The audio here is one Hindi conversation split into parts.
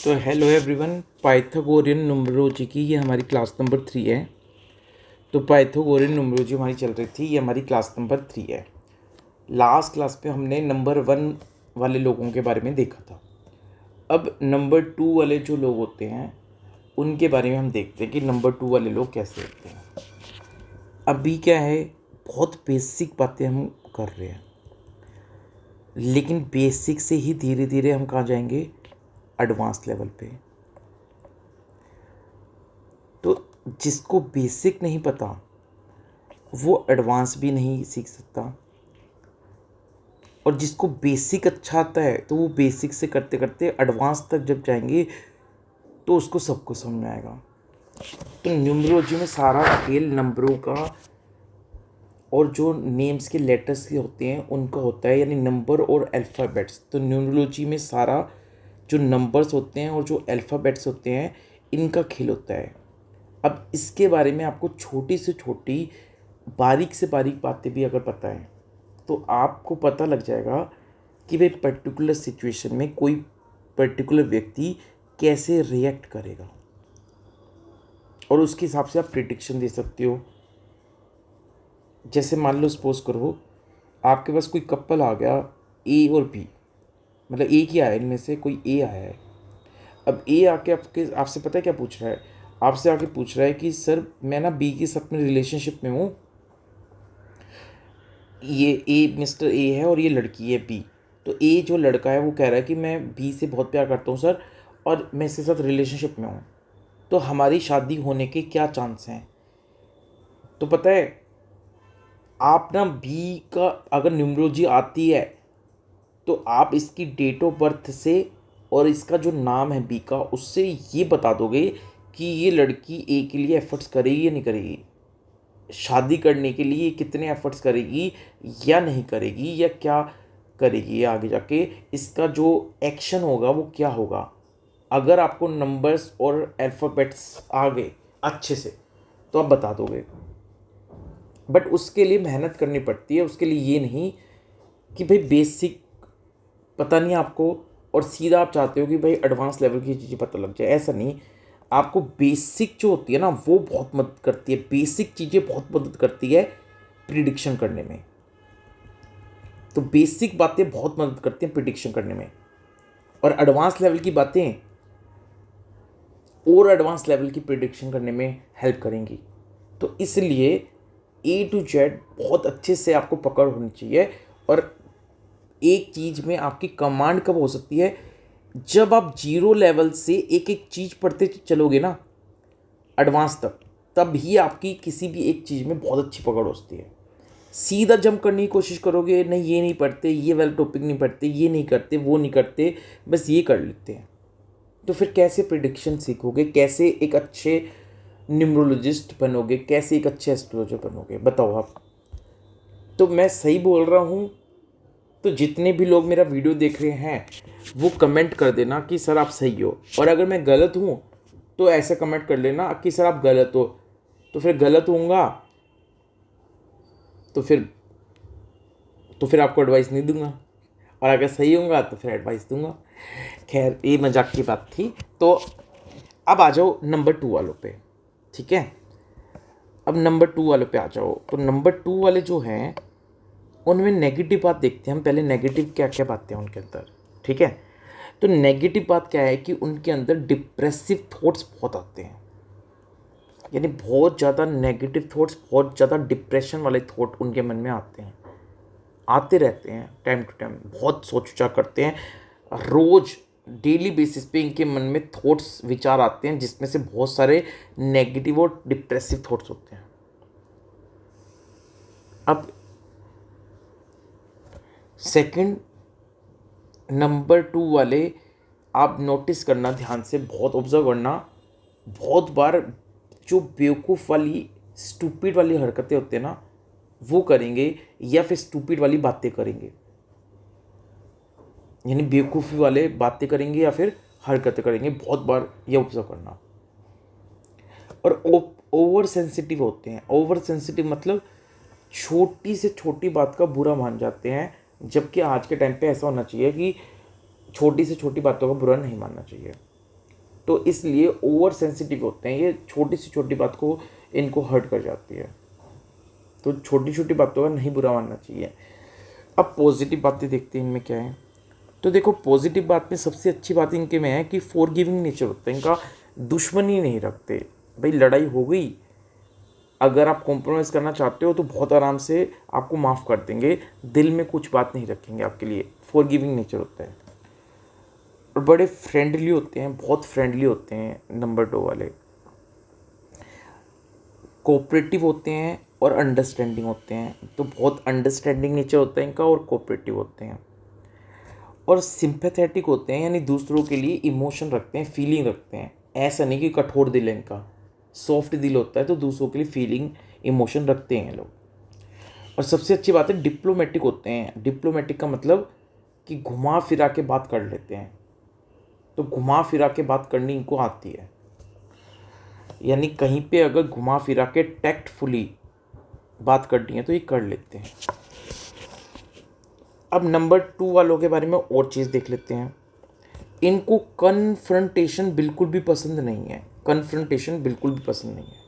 तो हेलो एवरीवन, पाइथागोरियन न्यूमरोलॉजी की ये हमारी क्लास नंबर 3 है। तो पाइथागोरियन न्यूमरोलॉजी हमारी चल रही थी, ये हमारी क्लास नंबर 3 है। लास्ट क्लास पे हमने नंबर 1 वाले लोगों के बारे में देखा था। अब नंबर 2 वाले जो लोग होते हैं उनके बारे में हम देखते हैं कि नंबर 2 वाले लोग कैसे होते हैं। अभी क्या है, बहुत बेसिक बातें हम कर रहे हैं, लेकिन बेसिक से ही धीरे धीरे हम कहाँ जाएंगे, एडवांस लेवल पे। तो जिसको बेसिक नहीं पता वो एडवांस भी नहीं सीख सकता, और जिसको बेसिक अच्छा आता है तो वो बेसिक से करते करते एडवांस तक जब जाएंगे तो उसको सब कुछ समझ में आएगा। तो न्यूमरोलॉजी में सारा खेल नंबरों का और जो नेम्स के लेटर्स के होते हैं उनका होता है, यानी नंबर और अल्फ़ाबेट्स। तो न्यूमरोलॉजी में सारा जो नंबर्स होते हैं और जो अल्फ़ाबेट्स होते हैं इनका खेल होता है। अब इसके बारे में आपको छोटी से छोटी बारीक से बारीक बातें भी अगर पता है तो आपको पता लग जाएगा कि भाई पर्टिकुलर सिचुएशन में कोई पर्टिकुलर व्यक्ति कैसे रिएक्ट करेगा, और उसके हिसाब से आप प्रिडिक्शन दे सकते हो। जैसे मान लो, सपोज करो आपके पास कोई कपल आ गया, ए और बी, मतलब एक ही आया, इनमें से कोई ए आया है। अब ए आके आपसे पता है क्या पूछ रहा है, आपसे आके पूछ रहा है कि सर मैं ना बी के साथ में रिलेशनशिप में हूँ, ये ए मिस्टर ए है और ये लड़की है बी। तो ए जो लड़का है वो कह रहा है कि मैं बी से बहुत प्यार करता हूँ सर, और मैं इसके साथ रिलेशनशिप में हूँ, तो हमारी शादी होने के क्या चांस हैं। तो पता है, आप ना बी का अगर न्यूमरोलॉजी आती है तो आप इसकी डेट ऑफ बर्थ से और इसका जो नाम है बी का, उससे ये बता दोगे कि ये लड़की ए के लिए एफर्ट्स करेगी या नहीं करेगी, शादी करने के लिए कितने एफर्ट्स करेगी या नहीं करेगी, या क्या करेगी, या आगे जाके इसका जो एक्शन होगा वो क्या होगा। अगर आपको नंबर्स और अल्फ़ाबेट्स आ गए अच्छे से तो आप बता दोगे, बट उसके लिए मेहनत करनी पड़ती है। उसके लिए ये नहीं कि भाई बेसिक पता नहीं आपको और सीधा आप चाहते हो कि भाई एडवांस लेवल की चीज़ें पता लग जाए, ऐसा नहीं। आपको बेसिक जो होती है ना वो बहुत मदद करती है, बेसिक चीज़ें बहुत मदद करती है प्रिडिक्शन करने में। तो बेसिक बातें बहुत मदद करती हैं प्रिडिक्शन करने में, और एडवांस लेवल की बातें और एडवांस लेवल की प्रिडिक्शन करने में हेल्प करेंगी। तो इसलिए ए टू जेड बहुत अच्छे से आपको पकड़ होनी चाहिए। और एक चीज़ में आपकी कमांड कब हो सकती है, जब आप जीरो लेवल से एक एक चीज़ पढ़ते चलोगे ना एडवांस तक, तब ही आपकी किसी भी एक चीज़ में बहुत अच्छी पकड़ होती है। सीधा जंप करने की कोशिश करोगे, नहीं ये नहीं पढ़ते, ये वाला टॉपिक नहीं पढ़ते, ये नहीं करते, वो नहीं करते, बस ये कर लेते हैं, तो फिर कैसे प्रिडिक्शन सीखोगे, कैसे एक अच्छे न्यूमरोलॉजिस्ट बनोगे, कैसे एक अच्छे एस्ट्रोलॉजर बनोगे, बताओ आप। तो मैं सही बोल रहा हूँ? तो जितने भी लोग मेरा वीडियो देख रहे हैं वो कमेंट कर देना कि सर आप सही हो, और अगर मैं गलत हूँ तो ऐसा कमेंट कर लेना कि सर आप गलत हो। तो फिर गलत होऊंगा तो फिर आपको एडवाइस नहीं दूंगा, और अगर सही होऊंगा तो फिर एडवाइस दूंगा। खैर, ये मजाक की बात थी। तो अब आ जाओ नंबर 2 वालों पे, ठीक है। अब नंबर 2 वालों पे आ जाओ। तो नंबर 2 वाले जो हैं उनमें नेगेटिव बात देखते हैं हम पहले, नेगेटिव क्या क्या बातें हैं उनके अंदर, ठीक है। तो नेगेटिव बात क्या है कि उनके अंदर डिप्रेसिव थॉट्स बहुत आते हैं, यानी बहुत ज़्यादा नेगेटिव थॉट्स, बहुत ज़्यादा डिप्रेशन वाले थॉट उनके मन में आते हैं, आते रहते हैं टाइम टू टाइम, बहुत सोच विचार करते हैं। रोज़ डेली बेसिस पे इनके मन में थॉट्स विचार आते हैं जिसमें से बहुत सारे नेगेटिव और डिप्रेसिव थॉट्स होते हैं। अब सेकंड नंबर 2 वाले आप नोटिस करना, ध्यान से बहुत ऑब्जर्व करना, बहुत बार जो बेवकूफ़ वाली स्टूपिड वाली हरकतें होते हैं ना वो करेंगे, या फिर स्टूपिड वाली बातें करेंगे, यानी बेवकूफ़ी वाले बातें करेंगे या फिर हरकतें करेंगे, बहुत बार ये ऑब्जर्व करना। और ओवर सेंसिटिव होते हैं। ओवर सेंसिटिव मतलब छोटी से छोटी बात का बुरा मान जाते हैं, जबकि आज के टाइम पे ऐसा होना चाहिए कि छोटी से छोटी बातों का बुरा नहीं मानना चाहिए। तो इसलिए ओवर सेंसिटिव होते हैं, ये छोटी से छोटी बात को इनको हर्ट कर जाती है। तो छोटी छोटी बातों का नहीं बुरा मानना चाहिए। अब पॉजिटिव बातें देखते हैं इनमें क्या है। तो देखो पॉजिटिव बात में सबसे अच्छी बात इनके में है कि फॉरगिविंग नेचर होता है इनका, दुश्मनी नहीं रखते। भाई लड़ाई हो गई, अगर आप कॉम्प्रोमाइज़ करना चाहते हो तो बहुत आराम से आपको माफ़ कर देंगे, दिल में कुछ बात नहीं रखेंगे आपके लिए। फॉरगिविंग नेचर होता है और बड़े फ्रेंडली होते हैं, बहुत फ्रेंडली होते हैं नंबर 2 वाले। कोऑपरेटिव होते हैं और अंडरस्टैंडिंग होते हैं, तो बहुत अंडरस्टैंडिंग नेचर होता है इनका और कोऑपरेटिव होते हैं। और सिंपैथेटिक होते हैं, यानी दूसरों के लिए इमोशन रखते हैं, फीलिंग रखते हैं। ऐसा नहीं कि कठोर दिल है इनका, सॉफ्ट दिल होता है, तो दूसरों के लिए फीलिंग इमोशन रखते हैं लोग। और सबसे अच्छी बात है डिप्लोमेटिक होते हैं। डिप्लोमेटिक का मतलब कि घुमा फिरा के बात कर लेते हैं, तो घुमा फिरा के बात करनी इनको आती है, यानी कहीं पे अगर घुमा फिरा के टैक्टफुली बात करनी है तो ये कर लेते हैं। अब नंबर 2 वालों के बारे में और चीज़ देख लेते हैं। इनको कन्फ्रंटेशन बिल्कुल भी पसंद नहीं है, कन्फ्रंटेशन बिल्कुल भी पसंद नहीं है।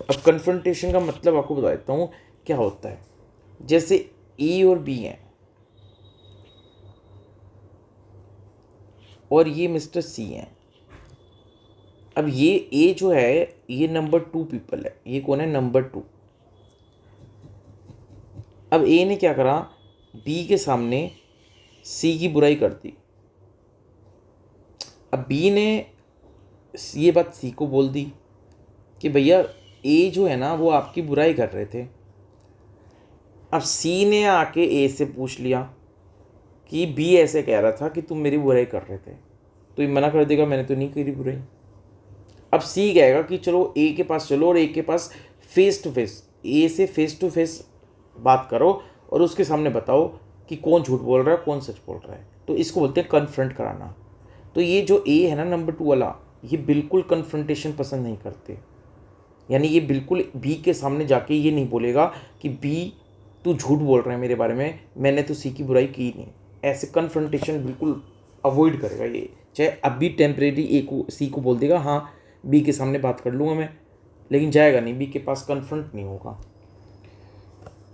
अब कन्फ्रंटेशन का मतलब आपको बता देता हूँ क्या होता है। जैसे ए और बी हैं और ये मिस्टर सी हैं। अब ये ए जो है ये नंबर 2 पीपल है, ये कौन है, नंबर 2। अब ए ने क्या करा, बी के सामने सी की बुराई कर दी। अब बी ने ये बात सी को बोल दी कि भैया ए जो है ना वो आपकी बुराई कर रहे थे। अब सी ने आके ए से पूछ लिया कि बी ऐसे कह रहा था कि तुम मेरी बुराई कर रहे थे, तो ये मना कर देगा मैंने तो नहीं करी बुराई। अब सी कहेगा कि चलो ए के पास चलो और ए के पास फेस टू फेस, ए से फेस टू फेस बात करो और उसके सामने बताओ कि कौन झूठ बोल रहा है कौन सच बोल रहा है। तो इसको बोलते हैं कन्फ्रंट कराना। तो ये जो ए है ना नंबर 2 वाला, ये बिल्कुल कन्फ्रंटेशन पसंद नहीं करते, यानी ये बिल्कुल बी के सामने जाके ये नहीं बोलेगा कि बी तू झूठ बोल रहा है मेरे बारे में, मैंने तो सी की बुराई की नहीं। ऐसे कन्फ्रंटेशन बिल्कुल अवॉइड करेगा ये। चाहे अभी टेम्परेरी ए को सी को बोल देगा हाँ बी के सामने बात कर लूँगा मैं, लेकिन जाएगा नहीं, बी के पास कन्फ्रंट नहीं होगा।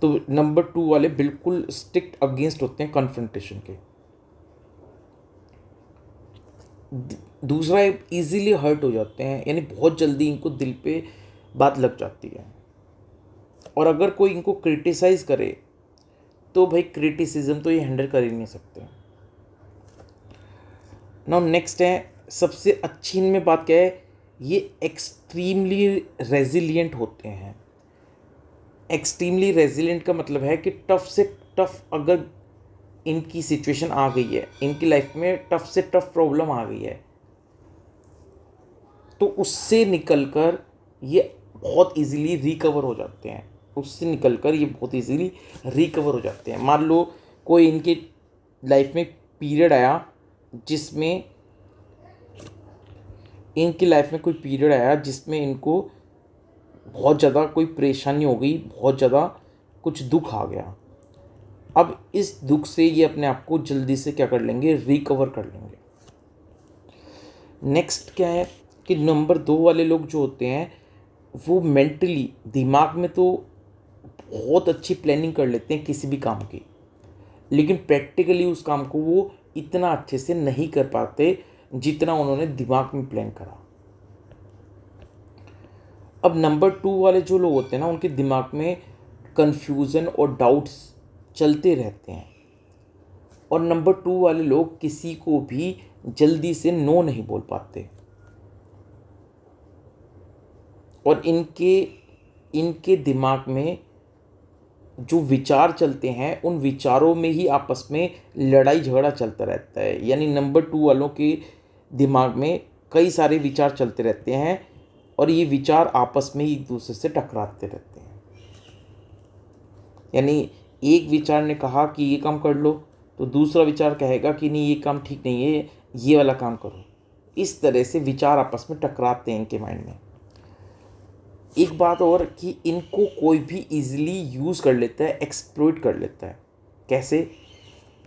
तो नंबर 2 वाले बिल्कुल स्ट्रिक्ट अगेंस्ट होते हैं कन्फ्रंटेशन के। दूसरा इजीली हर्ट हो जाते हैं, यानी बहुत जल्दी इनको दिल पे बात लग जाती है। और अगर कोई इनको क्रिटिसाइज करे तो भाई क्रिटिसिज्म तो ये हैंडल कर ही नहीं सकते। नाउ नेक्स्ट है, सबसे अच्छी इनमें बात क्या है, ये एक्सट्रीमली रेजिलिएंट होते हैं। एक्सट्रीमली रेजिलिएंट का मतलब है कि टफ से टफ अगर इनकी सिचुएशन आ गई है, इनकी लाइफ में टफ से टफ प्रॉब्लम आ गई है, तो उससे निकलकर ये बहुत इजीली रिकवर हो जाते हैं। उससे निकलकर ये बहुत इजीली रिकवर हो जाते हैं। मान लो कोई इनके लाइफ में पीरियड आया जिसमें इनको बहुत ज़्यादा कोई परेशानी हो गई, बहुत ज़्यादा कुछ दुख आ गया। अब इस दुख से ये अपने आप को जल्दी से क्या कर लेंगे, रिकवर कर लेंगे। नेक्स्ट क्या है कि नंबर 2 वाले लोग जो होते हैं वो मेंटली दिमाग में तो बहुत अच्छी प्लानिंग कर लेते हैं किसी भी काम की, लेकिन प्रैक्टिकली उस काम को वो इतना अच्छे से नहीं कर पाते जितना उन्होंने दिमाग में प्लान करा। अब नंबर 2 वाले जो लोग होते हैं ना उनके दिमाग में कन्फ्यूज़न और डाउट्स चलते रहते हैं। और नंबर 2 वाले लोग किसी को भी जल्दी से नो नहीं बोल पाते, और इनके दिमाग में जो विचार चलते हैं उन विचारों में ही आपस में लड़ाई झगड़ा चलता रहता है। यानी नंबर 2 वालों के दिमाग में कई सारे विचार चलते रहते हैं और ये विचार आपस में ही एक दूसरे से टकराते रहते हैं। यानी एक विचार ने कहा कि ये काम कर लो तो दूसरा विचार कहेगा कि नहीं ये काम ठीक नहीं है, ये वाला काम करो। इस तरह से विचार आपस में टकराते हैं इनके माइंड में। एक बात और कि इनको कोई भी इजीली यूज़ कर लेता है, एक्सप्लॉइट कर लेता है। कैसे,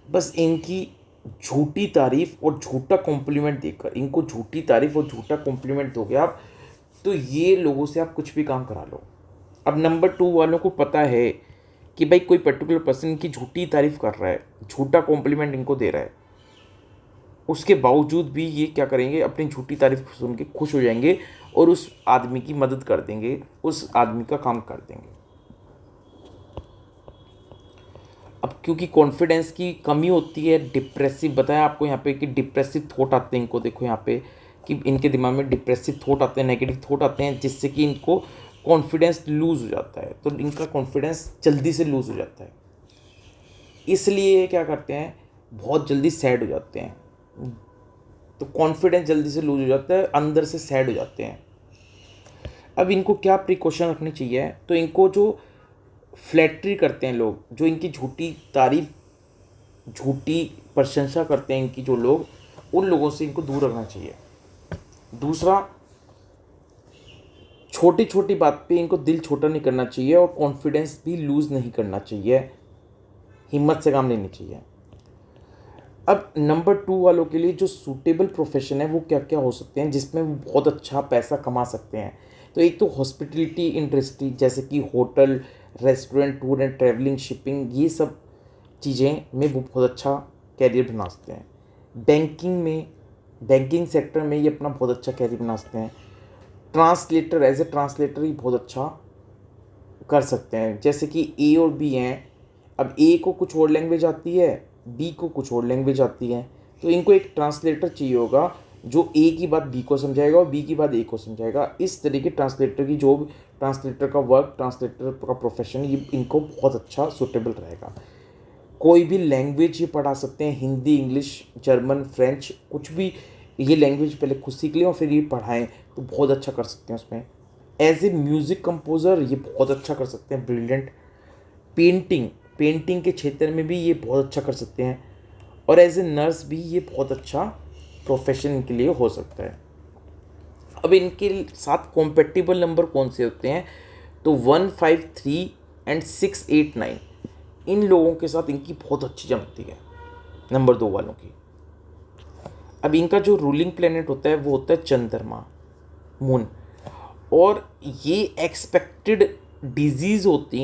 बस इनकी झूठी तारीफ और झूठा कॉम्प्लीमेंट देकर, इनको झूठी तारीफ और झूठा कॉम्प्लीमेंट दोगे आप, तो ये लोगों से आप कुछ भी काम करा लो। अब नंबर 2 वालों को पता है कि भाई कोई पर्टिकुलर पर्सन की झूठी तारीफ कर रहा है, झूठा कॉम्प्लीमेंट इनको दे रहा है, उसके बावजूद भी ये क्या करेंगे, अपनी झूठी तारीफ सुन के खुश हो जाएंगे और उस आदमी की मदद कर देंगे, उस आदमी का काम कर देंगे। अब क्योंकि कॉन्फिडेंस की कमी होती है, डिप्रेसिव बताया आपको यहाँ पे कि डिप्रेसिव थॉट आते हैं इनको, देखो यहाँ पे कि इनके दिमाग में डिप्रेसिव थॉट आते हैं, नेगेटिव थॉट आते हैं, जिससे कि इनको कॉन्फिडेंस लूज़ हो जाता है, तो इनका कॉन्फिडेंस जल्दी से लूज़ हो जाता है, इसलिए ये क्या करते हैं, बहुत जल्दी सैड हो जाते हैं। तो कॉन्फिडेंस जल्दी से लूज़ हो जाता है, अंदर से सैड हो जाते हैं। अब इनको क्या प्रिकॉशन रखनी चाहिए, तो इनको जो फ्लैटरी करते हैं लोग, जो इनकी झूठी तारीफ, झूठी प्रशंसा करते हैं इनकी जो लोग, उन लोगों से इनको दूर रखना चाहिए। दूसरा, छोटी छोटी बात पे इनको दिल छोटा नहीं करना चाहिए और कॉन्फिडेंस भी लूज़ नहीं करना चाहिए, हिम्मत से काम लेनी चाहिए। अब नंबर 2 वालों के लिए जो सूटेबल प्रोफेशन है वो क्या क्या हो सकते हैं जिसमें वो बहुत अच्छा पैसा कमा सकते हैं, तो एक तो हॉस्पिटलिटी इंडस्ट्री, जैसे कि hotel, restaurant, tour and travelling, shipping, ये सब चीज़ें में वो बहुत अच्छा कैरियर बना सकते हैं। बैंकिंग में, बैंकिंग सेक्टर में ये अपना बहुत अच्छा कैरियर बना सकते हैं। ट्रांसलेटर, एज ए ट्रांसलेटर ही बहुत अच्छा कर सकते हैं, जैसे कि ए और बी हैं, अब ए को कुछ और लैंग्वेज आती है, बी को कुछ और लैंग्वेज आती है, तो इनको एक ट्रांसलेटर चाहिए होगा जो ए की बात बी को समझाएगा और बी की बात ए को समझाएगा। इस तरीके ट्रांसलेटर की जॉब, ट्रांसलेटर का वर्क, ट्रांसलेटर का प्रोफेशन, ये इनको बहुत अच्छा सूटेबल रहेगा। कोई भी लैंग्वेज ये पढ़ा सकते हैं, हिंदी, इंग्लिश, जर्मन, फ्रेंच, कुछ भी ये लैंग्वेज पहले खुद सीख लें और फिर ये पढ़ाएं, तो बहुत अच्छा कर सकते हैं उसमें। एज ए म्यूज़िक कंपोज़र ये बहुत अच्छा कर सकते हैं, ब्रिलियंट। पेंटिंग, पेंटिंग के क्षेत्र में भी ये बहुत अच्छा कर सकते हैं, और एज ए नर्स भी ये बहुत अच्छा प्रोफेशन इनके लिए हो सकता है। अब इनके साथ कॉम्पेटिबल नंबर कौन से होते हैं, तो 153 एंड 689, इन लोगों के साथ इनकी बहुत अच्छी जमती है, नंबर 2 वालों की। अब इनका जो रूलिंग प्लेनेट होता है वो होता है चंद्रमा, मून, और ये एक्सपेक्टेड डिजीज़ होती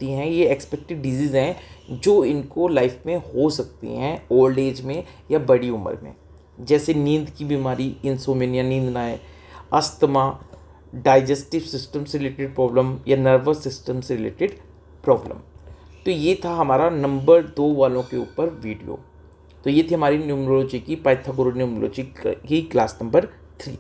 हैं, ये एक्सपेक्टेड डिजीज़ हैं जो इनको लाइफ में हो सकती हैं ओल्ड एज में या बड़ी उम्र में, जैसे नींद की बीमारी, इंसोमेनिया, नींद ना आए, अस्थमा, डाइजेस्टिव सिस्टम से रिलेटेड प्रॉब्लम या नर्वस सिस्टम से रिलेटेड प्रॉब्लम। तो ये था हमारा नंबर 2 वालों के ऊपर वीडियो। तो ये थी हमारी न्यूमरोलॉजी की, पाइथागोरस न्यूमरोलॉजी की क्लास नंबर 3।